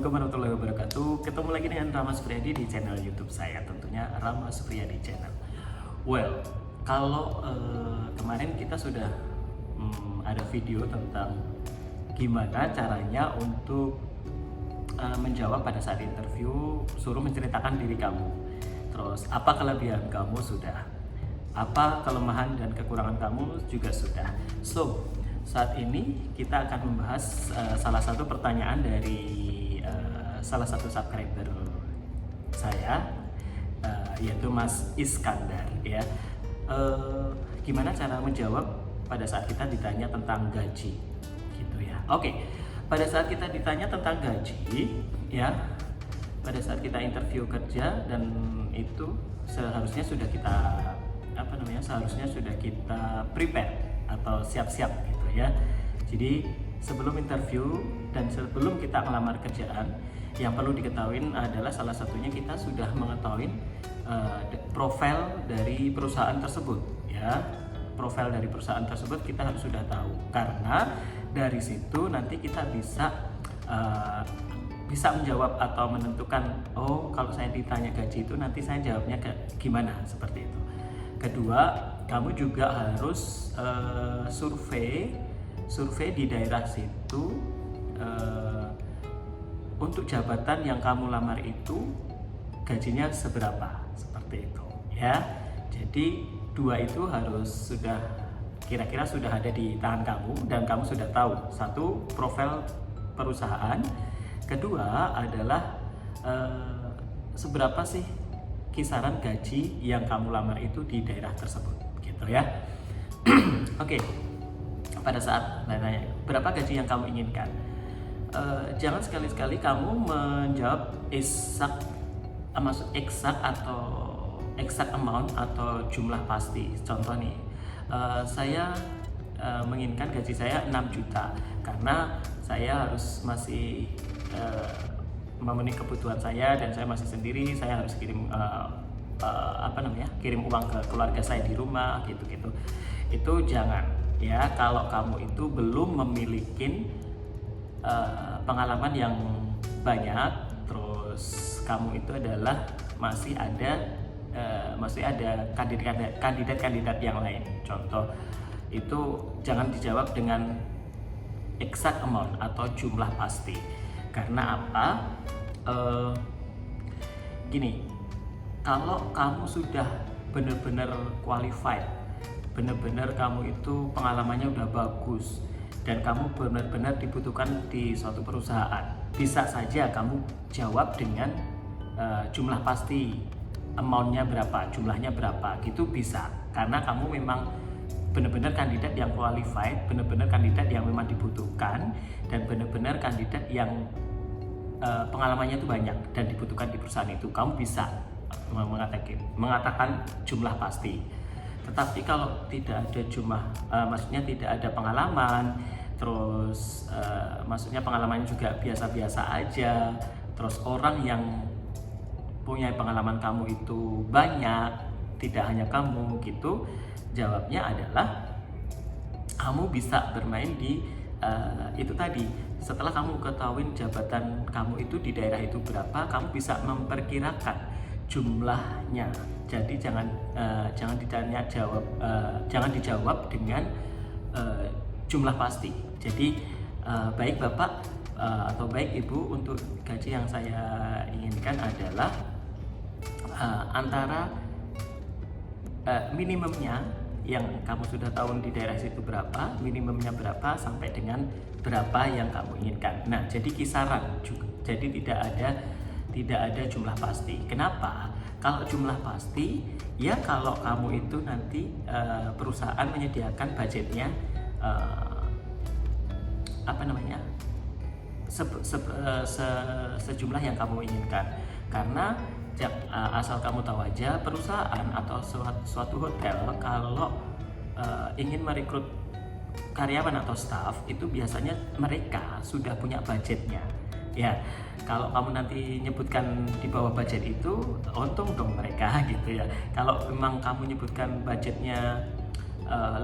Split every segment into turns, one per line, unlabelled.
Assalamualaikum warahmatullahi wabarakatuh. Ketemu lagi dengan Rama Supriyadi di channel YouTube saya, tentunya Rama Supriyadi Channel. Well, kalau kemarin kita sudah ada video tentang gimana caranya untuk menjawab pada saat interview, suruh menceritakan diri kamu. Terus apa kelebihan kamu sudah, apa kelemahan dan kekurangan kamu juga sudah. So, saat ini kita akan membahas salah satu pertanyaan dari salah satu subscriber saya, yaitu Mas Iskandar ya. Gimana cara menjawab pada saat kita ditanya tentang gaji gitu ya. Oke, pada saat kita ditanya tentang gaji ya, pada saat kita interview kerja, dan itu seharusnya sudah kita seharusnya sudah kita prepare atau siap-siap gitu ya. Jadi sebelum interview dan sebelum kita melamar kerjaan, yang perlu diketahui adalah salah satunya kita sudah mengetahui profil dari perusahaan tersebut ya. Profil dari perusahaan tersebut kita harus sudah tahu, karena dari situ nanti kita bisa menjawab atau menentukan, oh kalau saya ditanya gaji itu nanti saya jawabnya gimana, seperti itu. Kedua, kamu juga harus survei di daerah situ untuk jabatan yang kamu lamar itu gajinya seberapa, seperti itu ya. Jadi dua itu harus sudah kira-kira sudah ada di tangan kamu dan kamu sudah tahu. Satu, profil perusahaan. Kedua adalah seberapa sih kisaran gaji yang kamu lamar itu di daerah tersebut gitu ya. Oke. Pada saat nanya berapa gaji yang kamu inginkan, jangan sekali-sekali kamu menjawab eksak amount atau jumlah pasti. Contoh nih, saya menginginkan gaji saya 6 juta karena saya harus masih memenuhi kebutuhan saya dan saya masih sendiri, saya harus kirim kirim uang ke keluarga saya di rumah gitu. Itu jangan ya, kalau kamu itu belum memiliki pengalaman yang banyak, terus kamu itu adalah masih ada kandidat yang lain. Contoh itu jangan dijawab dengan exact amount atau jumlah pasti. Karena apa? Gini, kalau kamu sudah benar-benar qualified, benar-benar kamu itu pengalamannya udah bagus dan kamu benar-benar dibutuhkan di suatu perusahaan, bisa saja kamu jawab dengan jumlah pasti, amountnya berapa, jumlahnya berapa, gitu bisa. Karena kamu memang benar-benar kandidat yang qualified, benar-benar kandidat yang memang dibutuhkan, dan benar-benar kandidat yang pengalamannya itu banyak dan dibutuhkan di perusahaan itu. Kamu bisa mengatakan jumlah pasti. Tetapi kalau tidak ada maksudnya tidak ada pengalaman, terus maksudnya pengalamannya juga biasa-biasa aja, terus orang yang punya pengalaman kamu itu banyak, tidak hanya kamu gitu, jawabnya adalah kamu bisa bermain di itu tadi. Setelah kamu ketahui jabatan kamu itu di daerah itu berapa, kamu bisa memperkirakan jumlahnya. Jadi jangan dijawab dengan jumlah pasti. Jadi baik Bapak atau baik Ibu, untuk gaji yang saya inginkan adalah antara minimumnya yang kamu sudah tahu di daerah situ berapa, minimumnya berapa, sampai dengan berapa yang kamu inginkan. Nah, jadi kisaran juga. Jadi tidak ada jumlah pasti. Kenapa? Kalau jumlah pasti, ya kalau kamu itu nanti perusahaan menyediakan budgetnya sejumlah yang kamu inginkan. Karena asal kamu tahu aja, perusahaan atau suatu hotel kalau ingin merekrut karyawan atau staff itu biasanya mereka sudah punya budgetnya ya. Kalau kamu nanti nyebutkan di bawah budget itu, untung dong mereka gitu ya. Kalau memang kamu nyebutkan budgetnya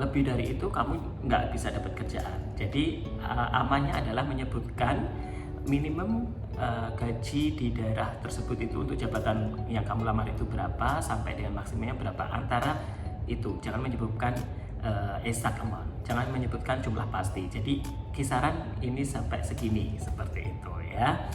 lebih dari itu, kamu nggak bisa dapat kerjaan. Jadi amannya adalah menyebutkan minimum gaji di daerah tersebut itu untuk jabatan yang kamu lamar itu berapa sampai dengan maksimumnya berapa, antara itu. Jangan menyebutkan exact amount, jangan menyebutkan jumlah pasti. Jadi kisaran ini sampai segini, seperti itu ya.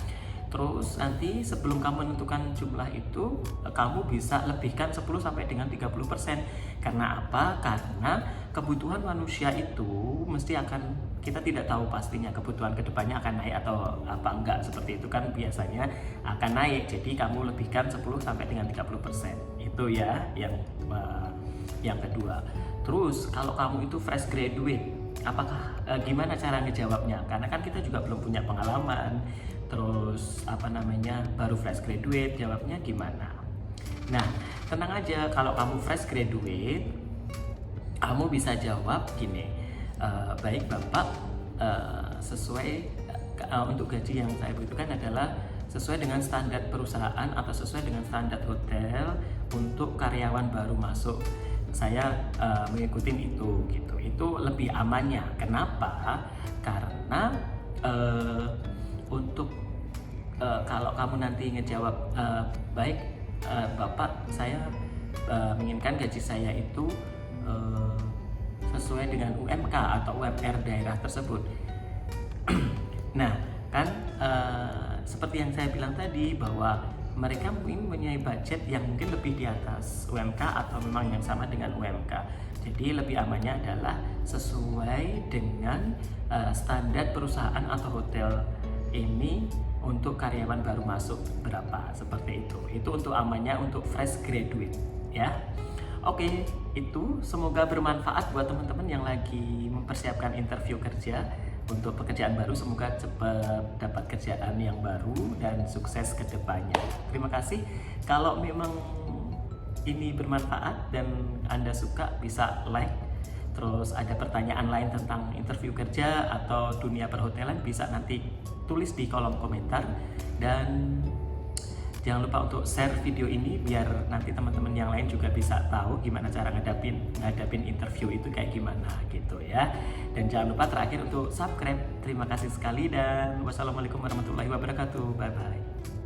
Terus nanti sebelum kamu menentukan jumlah itu, kamu bisa lebihkan 10 sampai dengan 30%. Karena apa? Karena kebutuhan manusia itu mesti akan, kita tidak tahu pastinya kebutuhan kedepannya akan naik atau apa enggak, seperti itu kan biasanya akan naik. Jadi kamu lebihkan 10 sampai dengan 30%. Itu ya yang kedua. Terus kalau kamu itu fresh graduate, apakah gimana cara ngejawabnya? Karena kan kita juga belum punya pengalaman. Terus baru fresh graduate, jawabnya gimana? Nah, tenang aja, kalau kamu fresh graduate, kamu bisa jawab gini, baik Bapak, sesuai untuk gaji yang saya butuhkan adalah sesuai dengan standar perusahaan atau sesuai dengan standar hotel untuk karyawan baru masuk. Saya mengikuti itu gitu. Itu lebih amannya. Kenapa? Karena untuk kalau kamu nanti ngejawab baik Bapak, saya menginginkan gaji saya itu sesuai dengan UMK atau UMR daerah tersebut. Nah kan seperti yang saya bilang tadi, bahwa mereka mungkin mempunyai budget yang mungkin lebih di atas UMK atau memang yang sama dengan UMK. Jadi lebih amannya adalah sesuai dengan standar perusahaan atau hotel ini untuk karyawan baru masuk berapa, seperti itu. Itu untuk amannya untuk fresh graduate ya. Oke, itu semoga bermanfaat buat teman-teman yang lagi mempersiapkan interview kerja untuk pekerjaan baru. Semoga cepat dapat kerjaan yang baru dan sukses ke depannya. Terima kasih. Kalau memang ini bermanfaat dan Anda suka, bisa like. Terus ada pertanyaan lain tentang interview kerja atau dunia perhotelan, bisa nanti tulis di kolom komentar. Dan jangan lupa untuk share video ini biar nanti teman-teman yang lain juga bisa tahu gimana cara ngadapin interview itu kayak gimana gitu ya. Dan jangan lupa terakhir untuk subscribe. Terima kasih sekali dan wassalamualaikum warahmatullahi wabarakatuh. Bye bye.